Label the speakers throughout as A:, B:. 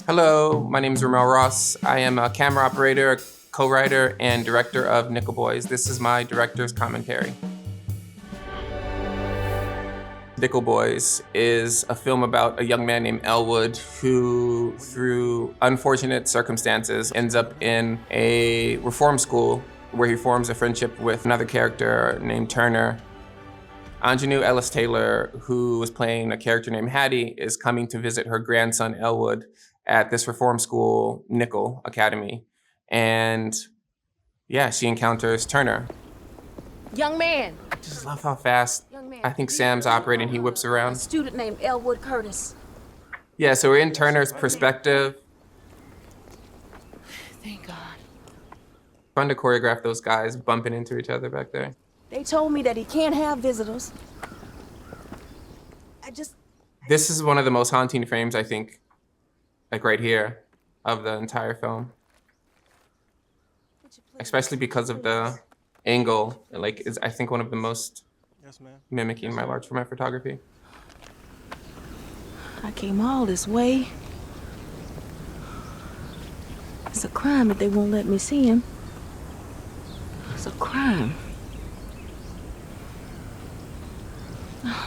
A: Hello, my name is RaMell Ross. I am a camera operator, co-writer, and director of Nickel Boys. This is my director's commentary. Nickel Boys is a film about a young man named Elwood who, through unfortunate circumstances, ends up in a reform school where he forms a friendship with another character named Turner. Anjanou Ellis-Taylor, who was playing a character named Hattie, is coming to visit her grandson Elwood at this reform school, Nickel Academy. And yeah, she encounters Turner.
B: Young man.
A: I just love how fast I think Sam's operating. He whips around.
B: A student named Elwood Curtis.
A: Yeah, so we're in Turner's perspective.
B: Thank God.
A: Fun to choreograph those guys bumping into each other back there.
B: They told me that he can't have visitors.
A: This is one of the most haunting frames, I think, like right here, of the entire film. Especially because of the angle, like is I think one of the most mimicking my large format photography.
B: I came all this way. It's a crime that they won't let me see him. It's a crime.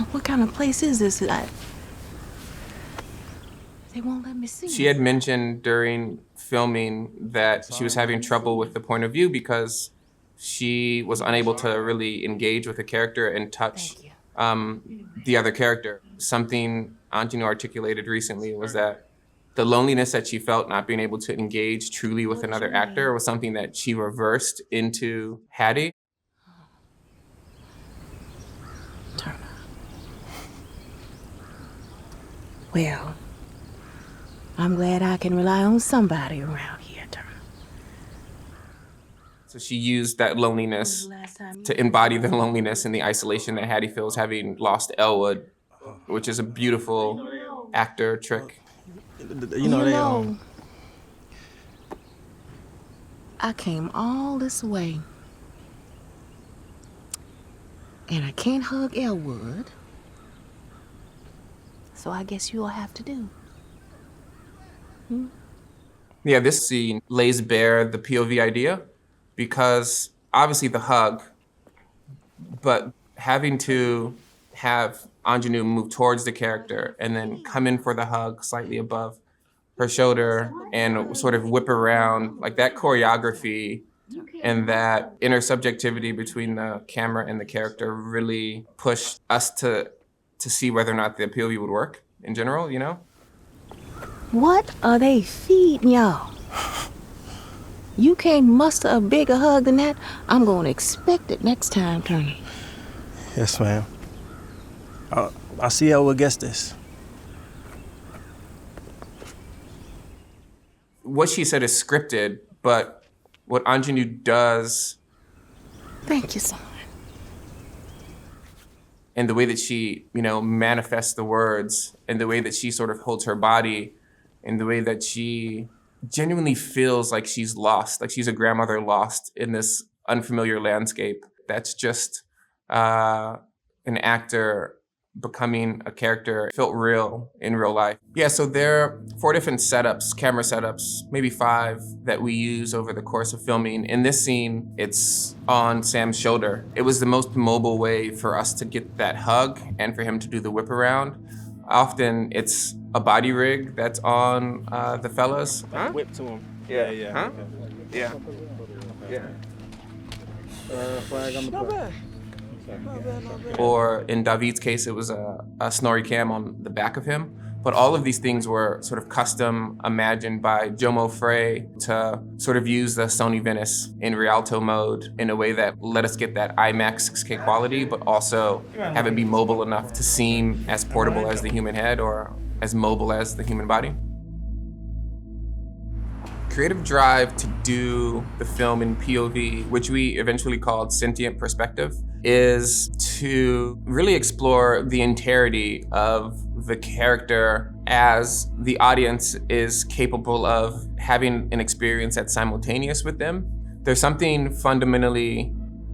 B: What kind of place is this? They won't let me see him.
A: She had mentioned during filming that she was having trouble with the point of view because she was unable to really engage with the character and touch the other character. Something Anjanou articulated recently was that the loneliness that she felt not being able to engage truly with another actor was something that she reversed into Hattie.
B: Turner. Well, I'm glad I can rely on somebody around here, Turner.
A: So she used that loneliness to embody the loneliness and the isolation that Hattie feels having lost Elwood, which is a beautiful actor trick.
B: I came all this way, and I can't hug Elwood, so I guess you'll have to do.
A: Yeah, this scene lays bare the POV idea because obviously the hug, but having to have Anjanou move towards the character and then come in for the hug slightly above her shoulder and sort of whip around, like that choreography and that intersubjectivity between the camera and the character really pushed us to see whether or not the POV would work in general, you know?
B: What are they feeding y'all? You can't muster a bigger hug than that. I'm gonna expect it next time, Turner.
C: Yes, ma'am. I'll see how we'll guess this.
A: What she said is scripted, but what Anjanou does...
B: Thank you, son.
A: And the way that she, manifests the words and the way that she sort of holds her body and the way that she genuinely feels like she's lost, like she's a grandmother lost in this unfamiliar landscape. That's just an actor becoming a character. It felt real in real life. Yeah, so there are 4 different setups, camera setups, maybe 5 that we use over the course of filming. In this scene, it's on Sam's shoulder. It was the most mobile way for us to get that hug and for him to do the whip around. Often it's a body rig that's on the fellas.
C: Huh? Whip to him.
A: Yeah. Huh?
C: Okay.
A: Yeah.
C: Flag on the plate.
A: Or in David's case, it was a snorri cam on the back of him. But all of these things were sort of custom imagined by Jomo Frey to sort of use the Sony Venice in Rialto mode in a way that let us get that IMAX 6K quality, but also have it be mobile enough to seem as portable as the human head or as mobile as the human body. Creative drive to do the film in POV, which we eventually called Sentient Perspective, is to really explore the entirety of the character as the audience is capable of having an experience that's simultaneous with them. There's something fundamentally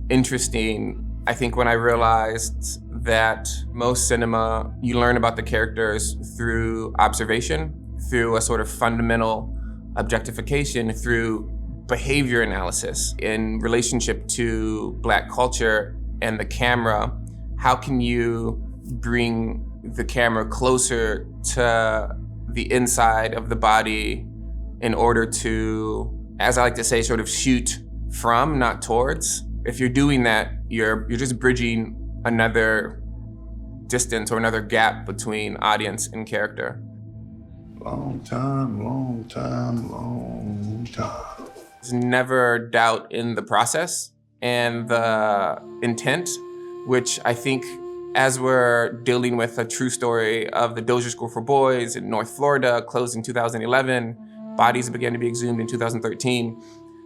A: interesting, I think, when I realized that most cinema, you learn about the characters through observation. through a sort of fundamental objectification through behavior analysis in relationship to Black culture and the camera. How can you bring the camera closer to the inside of the body in order to, as I like to say, sort of shoot from, not towards? If you're doing that, you're just bridging another distance or another gap between audience and character.
D: Long time, long time, long time.
A: There's never doubt in the process and the intent, which I think as we're dealing with a true story of the Dozier School for Boys in North Florida, closed in 2011, bodies began to be exhumed in 2013,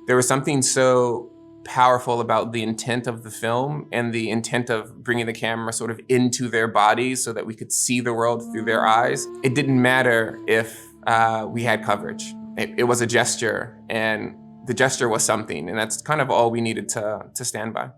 A: there was something so powerful about the intent of the film and the intent of bringing the camera sort of into their bodies so that we could see the world through their eyes. It didn't matter if we had coverage. It was a gesture, and the gesture was something, and that's kind of all we needed to stand by.